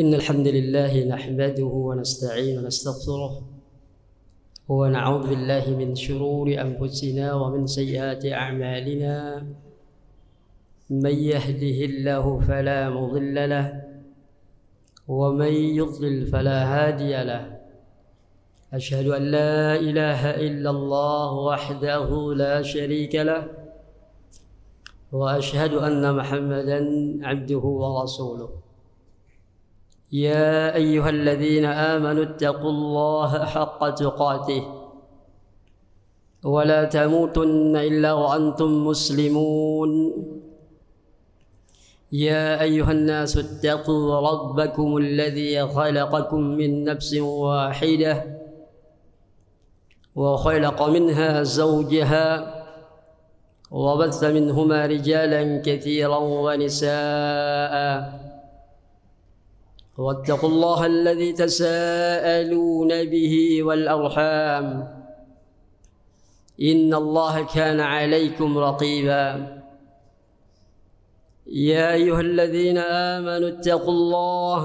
إن الحمد لله نحمده ونستعين ونستغفره ونعوذ بالله من شرور أنفسنا ومن سيئات أعمالنا من يهده الله فلا مضل له ومن يضلل فلا هادي له أشهد أن لا إله إلا الله وحده لا شريك له وأشهد أن محمدا عبده ورسوله يا أيها الذين آمنوا اتقوا الله حق تقاته ولا تموتن إلا وأنتم مسلمون يا أيها الناس اتقوا ربكم الذي خلقكم من نفس واحدة وخلق منها زوجها وبث منهما رجالا كثيرا ونساء واتقوا الله الذي تساءلون به والأرحام إن الله كان عليكم رقيبا يا أيها الذين آمنوا اتقوا الله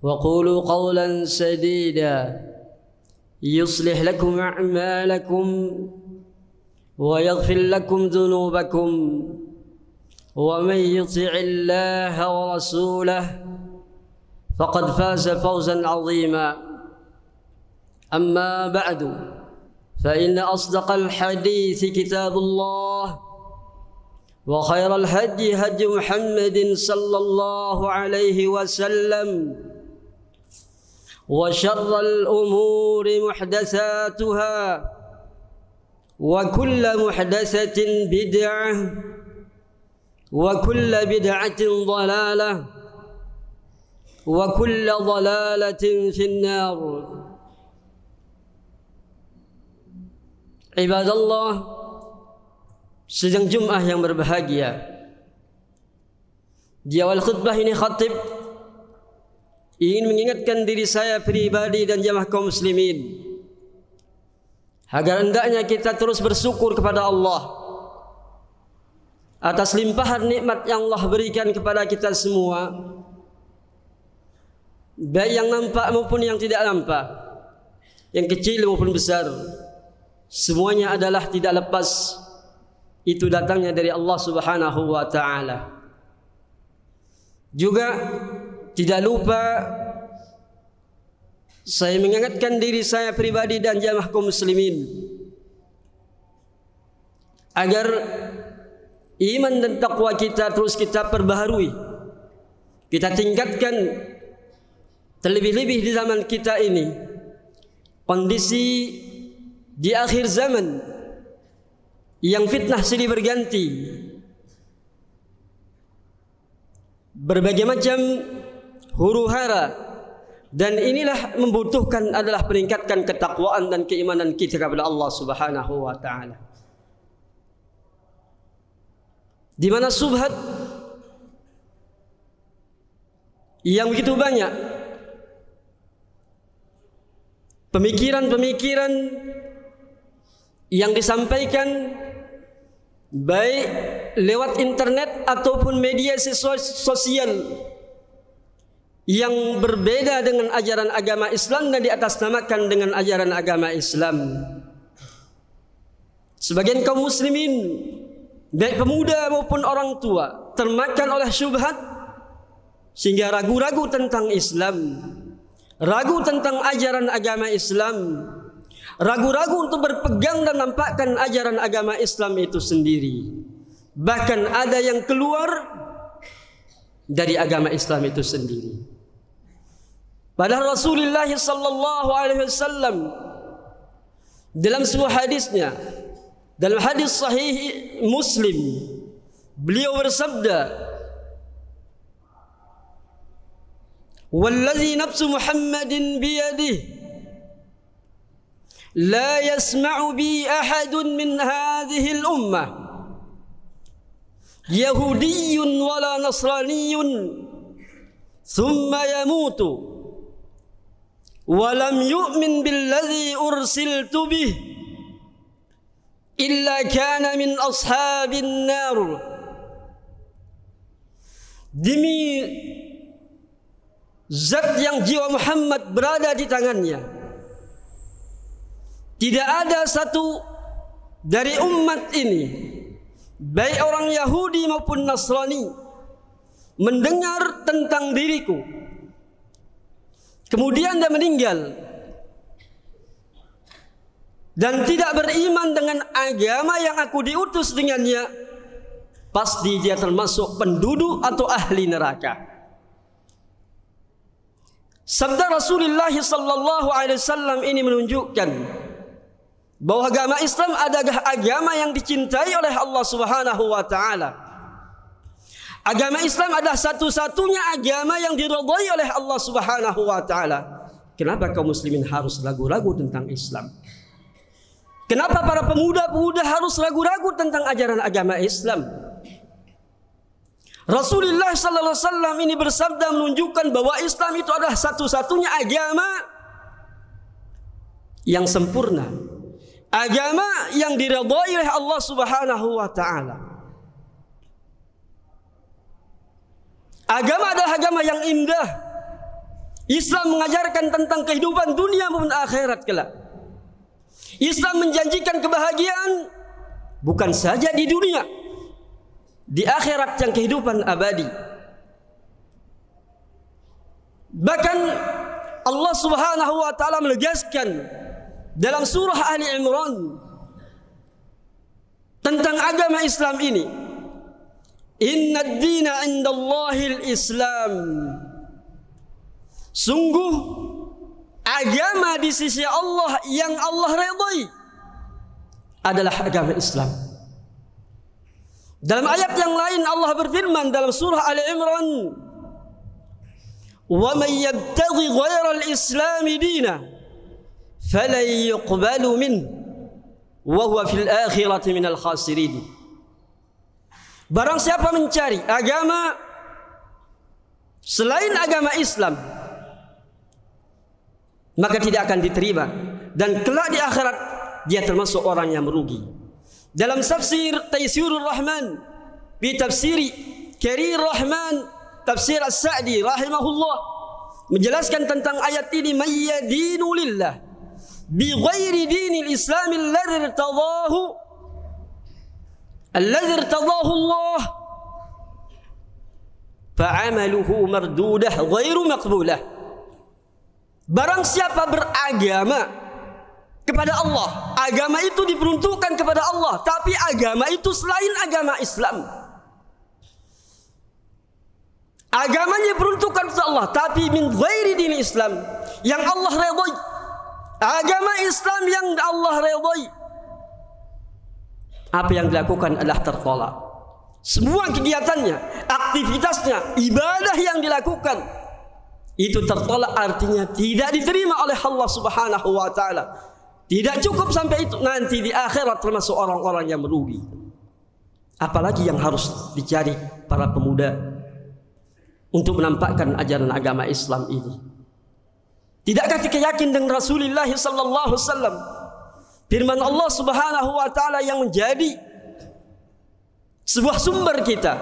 وقولوا قولا سديدا يصلح لكم أعمالكم ويغفر لكم ذنوبكم ومن يطع الله ورسوله فقد فاز فوزا عظيما أما بعد فإن أصدق الحديث كتاب الله وخير الهدي هدي محمد صلى الله عليه وسلم وشر الأمور محدثاتها وكل محدثة بدعة وكل بدعة ضلالة وكل ضلالة في النار عباد الله sidang Jum'ah yang berbahagia. Di awal khutbah ini khatib ingin mengingatkan diri saya pribadi dan jamaah kaum muslimin agar hendaknya kita terus bersyukur kepada Allah atas limpahan nikmat yang Allah berikan kepada kita semua, baik yang nampak maupun yang tidak nampak, yang kecil maupun besar, semuanya adalah tidak lepas itu datangnya dari Allah Subhanahu wa taala. Juga tidak lupa saya mengingatkan diri saya pribadi dan jamaah kaum muslimin agar iman dan takwa kita terus kita perbaharui, kita tingkatkan. Terlebih-lebih di zaman kita ini, kondisi di akhir zaman yang fitnah silih berganti, berbagai macam huru-hara, dan inilah membutuhkan adalah meningkatkan ketakwaan dan keimanan kita kepada Allah Subhanahu wa taala. Di mana subhat yang begitu banyak, pemikiran-pemikiran yang disampaikan baik lewat internet ataupun media sosial yang berbeda dengan ajaran agama Islam dan diatasnamakan dengan ajaran agama Islam. Sebagian kaum muslimin, baik pemuda maupun orang tua, termakan oleh syubhat sehingga ragu-ragu tentang Islam, ragu tentang ajaran agama Islam, ragu-ragu untuk berpegang dan nampakkan ajaran agama Islam itu sendiri. Bahkan ada yang keluar dari agama Islam itu sendiri. Padahal Rasulullah sallallahu alaihi wasallam dalam sebuah hadisnya, dalam hadis sahih Muslim, beliau bersabda, "Wallazi nafsu Muhammadin biyadihi لا يسمع بي أحد من هذه الأمة يهودي ولا نصراني ثم يموت ولم يؤمن بالذي أرسلت به إلا كان من أصحاب النار." Demi zat yang jiwa Muhammad berada di tangannya, tidak ada satu dari umat ini, baik orang Yahudi maupun Nasrani, mendengar tentang diriku kemudian dia meninggal dan tidak beriman dengan agama yang aku diutus dengannya, pasti dia termasuk penduduk atau ahli neraka. Sabda Rasulullah sallallahu alaihi wasallam ini menunjukkan bahwa agama Islam adalah agama yang dicintai oleh Allah Subhanahu wa taala. Agama Islam adalah satu-satunya agama yang diridhai oleh Allah Subhanahu wa taala. Kenapa kaum muslimin harus ragu-ragu tentang Islam? Kenapa para pemuda-pemuda harus ragu-ragu tentang ajaran agama Islam? Rasulullah sallallahu alaihi wasallam ini bersabda menunjukkan bahwa Islam itu adalah satu-satunya agama yang sempurna, agama yang diridhai oleh Allah Subhanahu wa taala. Agama adalah agama yang indah. Islam mengajarkan tentang kehidupan dunia maupun akhirat kelak. Islam menjanjikan kebahagiaan bukan saja di dunia, di akhirat yang kehidupan abadi. Bahkan Allah Subhanahu wa taala menegaskan dalam surah Ali Imran tentang agama Islam ini, inna ad-dina 'indallahil Islam. Sungguh agama di sisi Allah yang Allah ridhai adalah agama Islam. Dalam ayat yang lain Allah berfirman dalam surah Ali Imran, "Wa man yabtaghi ghayra al-islam dina falan yuqbalu min wa huwa fil akhirati minal khasirin." Barang siapa mencari agama selain agama Islam, maka tidak akan diterima dan kelak di akhirat dia termasuk orang yang merugi. Dalam tafsir Taysirur Rahman bi tafsiri Karir Rahman tafsir As-Sa'di rahimahullah menjelaskan tentang ayat ini, mayyadinu lillah bi ghairi dinil Islam alladhi irtadahu Allah fa'amaluhu mardudah ghairu maqbulah. Barang siapa beragama kepada Allah, agama itu diperuntukkan kepada Allah, tapi agama itu selain agama Islam, agamanya diperuntukkan kepada Allah tapi min ghairi dini Islam, yang Allah ridhai, agama Islam yang Allah ridhai, apa yang dilakukan adalah tertolak. Semua kegiatannya, aktivitasnya, ibadah yang dilakukan itu tertolak, artinya tidak diterima oleh Allah Subhanahu wa taala. Tidak cukup sampai itu, nanti di akhirat termasuk orang-orang yang merugi. Apalagi yang harus dicari para pemuda untuk menampakkan ajaran agama Islam ini? Tidakkah kita yakin dengan Rasulullah sallallahu alaihi wasallam, firman Allah Subhanahu wa taala yang menjadi sebuah sumber kita,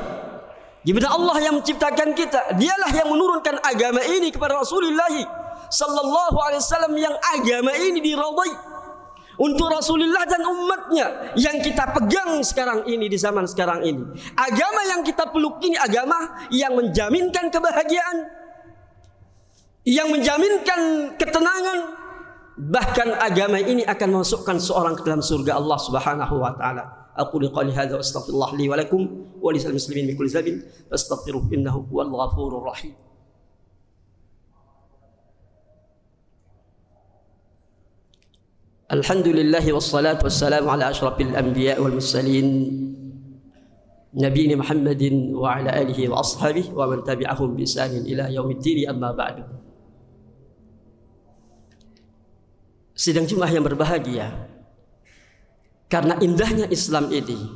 di mana Allah yang menciptakan kita, dialah yang menurunkan agama ini kepada Rasulullah sallallahu alaihi wasallam, yang agama ini diridhai untuk Rasulullah dan umatnya yang kita pegang sekarang ini, di zaman sekarang ini. Agama yang kita peluk ini agama yang menjaminkan kebahagiaan, yang menjaminkan ketenangan. Bahkan agama ini akan memasukkan seorang ke dalam surga Allah Subhanahu wa taala. Aqulu qouli hadza wa astaghfirullah li wa lakum wa lisal muslimin min kulli dhanbin fastaghfiruhu innahu huwal ghafurur rahim. Alhamdulillah wassalatu wassalamu ala asyrafil anbiya wal mursalin nabiyina Muhammadin wa ala alihi wa ashabihi wa man tabi'ahum bi ihsanin ila yaumiddin, amma ba'du. Sidang Jumat yang berbahagia, karena indahnya Islam ini,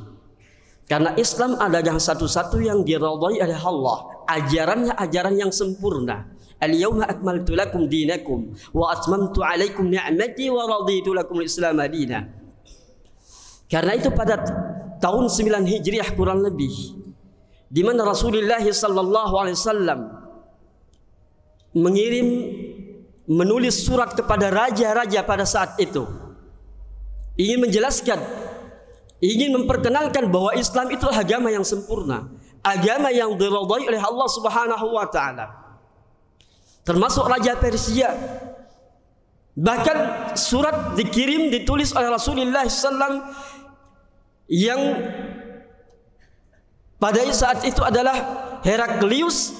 karena Islam adalah satu-satu yang diridhai oleh Allah, ajarannya ajaran yang sempurna. Al-yawma akmaltu lakum dinakum wa atmamtu alaikum ni'mati wa raditu lakum al-Islam madina. Karena itu pada tahun 9 Hijriah kurang lebih, di mana Rasulullah sallallahu alaihi wasallam menulis surat kepada raja-raja pada saat itu, ingin menjelaskan, ingin memperkenalkan bahwa Islam itu agama yang sempurna, agama yang diridhai oleh Allah Subhanahu wa taala. Termasuk Raja Persia. Bahkan surat ditulis oleh Rasulullah SAW yang pada saat itu adalah Heraklius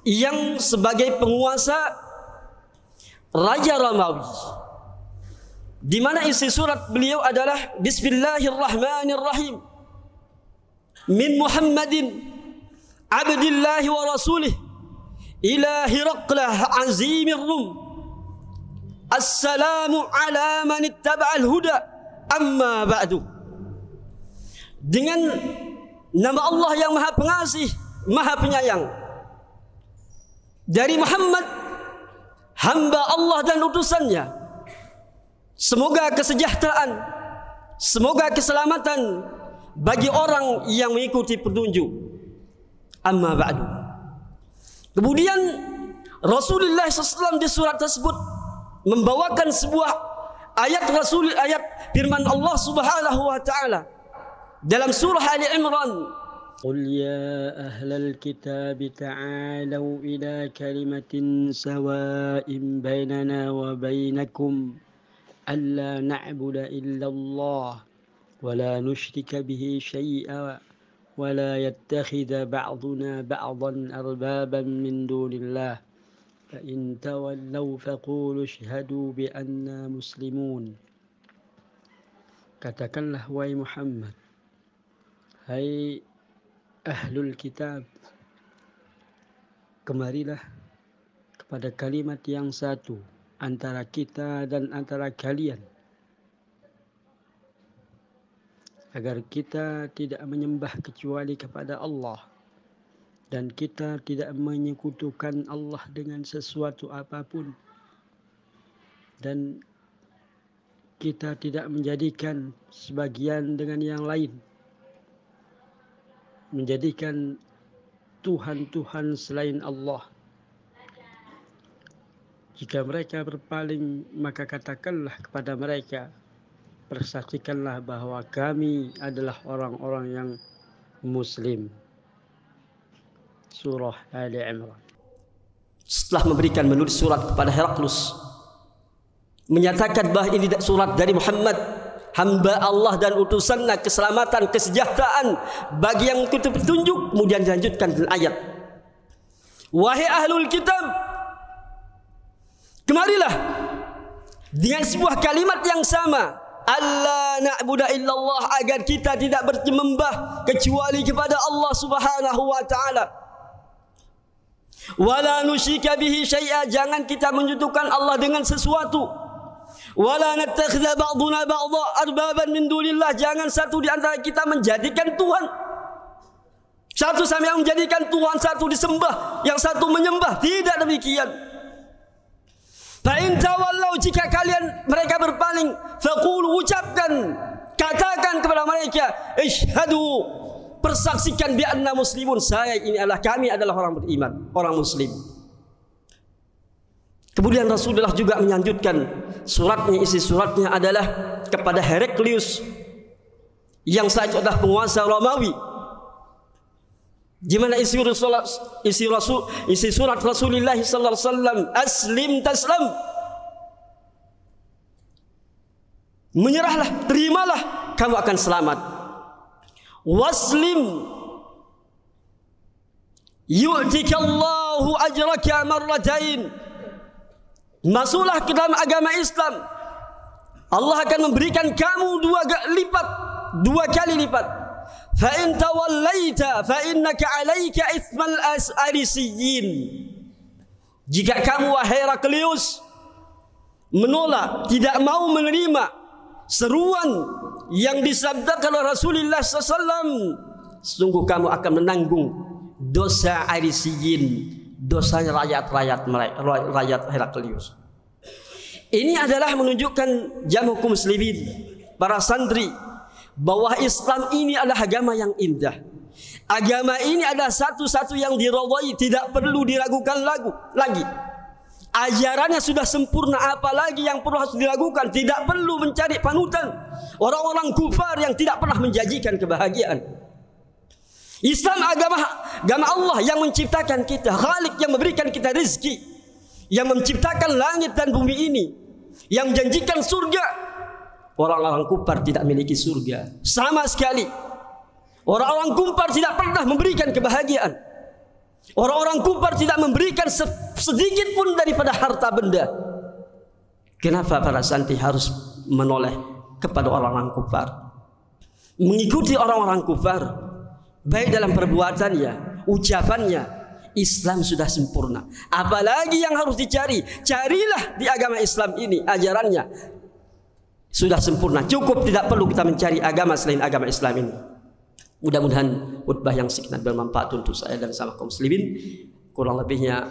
yang sebagai penguasa Raja Romawi. Di mana isi surat beliau adalah Bismillahirrahmanirrahim. Min Muhammadin abdillahi wa rasulih ila Hiraqlah azimir Rum. Assalamu ala man ittaba'al huda amma ba'du. Dengan nama Allah yang Maha Pengasih, Maha Penyayang, dari Muhammad, hamba Allah dan utusannya, semoga kesejahteraan, semoga keselamatan bagi orang yang mengikuti petunjuk. Amma ba'du. Kemudian Rasulullah SAW di surat tersebut membawakan sebuah ayat firman Allah Subhanahu wa taala dalam surah Ali Imran. Qul ya ahlal kitab ta'alu ila kalimatin sawa'in bainana wa bainakum alla na'budu illa Allah wa la nusyrika bihi syai'a wa la yattakhidha ba'duna ba'dan arbaban min dunillah فإن تولوا فقولوا اشهدوا بأننا مسلمون. Katakanlah wahai Muhammad, hai ahlul kitab, kemarilah kepada kalimat yang satu antara kita dan antara kalian, agar kita tidak menyembah kecuali kepada Allah, dan kita tidak menyekutukan Allah dengan sesuatu apapun, dan kita tidak menjadikan sebagian dengan yang lain, menjadikan Tuhan-Tuhan selain Allah. Jika mereka berpaling, maka katakanlah kepada mereka, persaksikanlah bahwa kami adalah orang-orang yang Muslim. Surah Ali Imran. Setelah menulis surat kepada Heraklius, menyatakan bahawa ini surat dari Muhammad, hamba Allah dan utusannya, keselamatan, kesejahteraan bagi yang mengikuti petunjuk. Kemudian dilanjutkan dengan ayat, wahai ahlul kitab, kemarilah dengan sebuah kalimat yang sama, alla na'budu illallah, agar kita tidak menyembah kecuali kepada Allah Subhanahu wa taala. Wala nusyrika bihi syai'a, jangan kita menyekutukan Allah dengan sesuatu. Wala nattakhidha ba'duna ba'dha arbaban min dunillah, jangan satu di antara kita menjadikan Tuhan. Satu sama yang menjadikan Tuhan, satu disembah, yang satu menyembah. Tidak demikian. Fa in tawallau, jika mereka berpaling, faqulu, ucapkan, katakan kepada mereka, isyhadu, persaksikan bi anna muslimun, kami adalah orang beriman, orang muslim. Kemudian Rasulullah juga melanjutkan isi suratnya adalah kepada Heraklius yang saat itu adalah penguasa Romawi, di mana isi surat Rasulullah sallallahu alaihi wasallam, aslim taslam, menyerahlah, terimalah, kamu akan selamat. Waslim yu'tikallahu ajraka marratain, masuklah ke dalam agama Islam, Allah akan memberikan kamu dua kali lipat. Fa in tawallaita fa innaka 'alaika itsmal arisiyin, jika kamu wahai Heraklius menolak, tidak mau menerima seruan yang disabdakan oleh Rasulullah SAW, sungguh kamu akan menanggung dosa Arisiyin, dosanya rakyat Heraklius. Ini adalah menunjukkan jamaah kaum muslimin, para santri, bahwa Islam ini adalah agama yang indah. Agama ini adalah satu-satu yang diridhai, tidak perlu diragukan lagi. ajarannya sudah sempurna, apalagi yang perlu harus dilakukan. Tidak perlu mencari panutan orang-orang kufar yang tidak pernah menjanjikan kebahagiaan. Islam agama Allah yang menciptakan kita, Khalik yang memberikan kita rezeki, yang menciptakan langit dan bumi ini, yang menjanjikan surga. Orang-orang kufar tidak memiliki surga sama sekali. Orang-orang kufar tidak pernah memberikan kebahagiaan. Orang-orang kufar tidak memberikan sedikit pun daripada harta benda. Kenapa para santri harus menoleh kepada orang-orang kufar, mengikuti orang-orang kufar, baik dalam perbuatannya, ucapannya? Islam sudah sempurna. Apalagi yang harus dicari? Carilah di agama Islam ini, ajarannya sudah sempurna. Cukup, tidak perlu kita mencari agama selain agama Islam ini. Mudah-mudahan khutbah yang sekian bermanfaat untuk saya dan sama kaum muslimin. Kurang lebihnya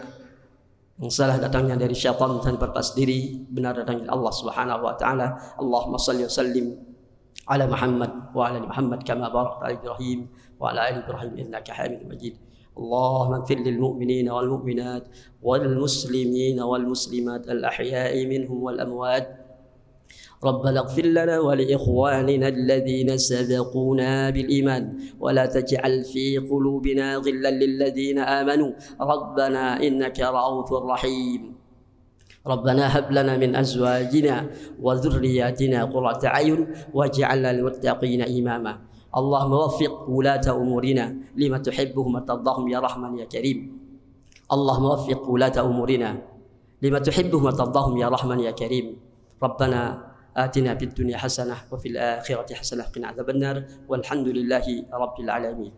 yang salah datangnya dari syaitan dan berpas diri, benar datangnya Allah Subhanahu wa taala. Allahumma shalli wa sallim ala Muhammad wa ala ali Muhammad kama barakta ala Ibrahim wa ala ali Ibrahim innaka Hamidum Majid. Allahumma ighfir lil mu'minina wal mu'minat wal muslimina wal muslimat al ahya'i minhum wal amwat. ربنا اغفر لنا ولإخواننا الذين سبقونا بالإيمان ولا تجعل في قلوبنا غلا للذين آمنوا ربنا إنك رؤوف رحيم ربنا هب لنا من أزواجنا وذرياتنا قرة أعين واجعلنا للمتقين إماما اللهم وفق ولاة أمورنا لما تحبهم وترضاهم يا رحمن يا كريم اللهم وفق ولاة أمورنا لما تحبهم وترضاهم يا رحمن يا كريم ربنا آتنا في الدنيا حسنة وفي الآخرة حسنة وقنا عذاب النار والحمد لله رب العالمين.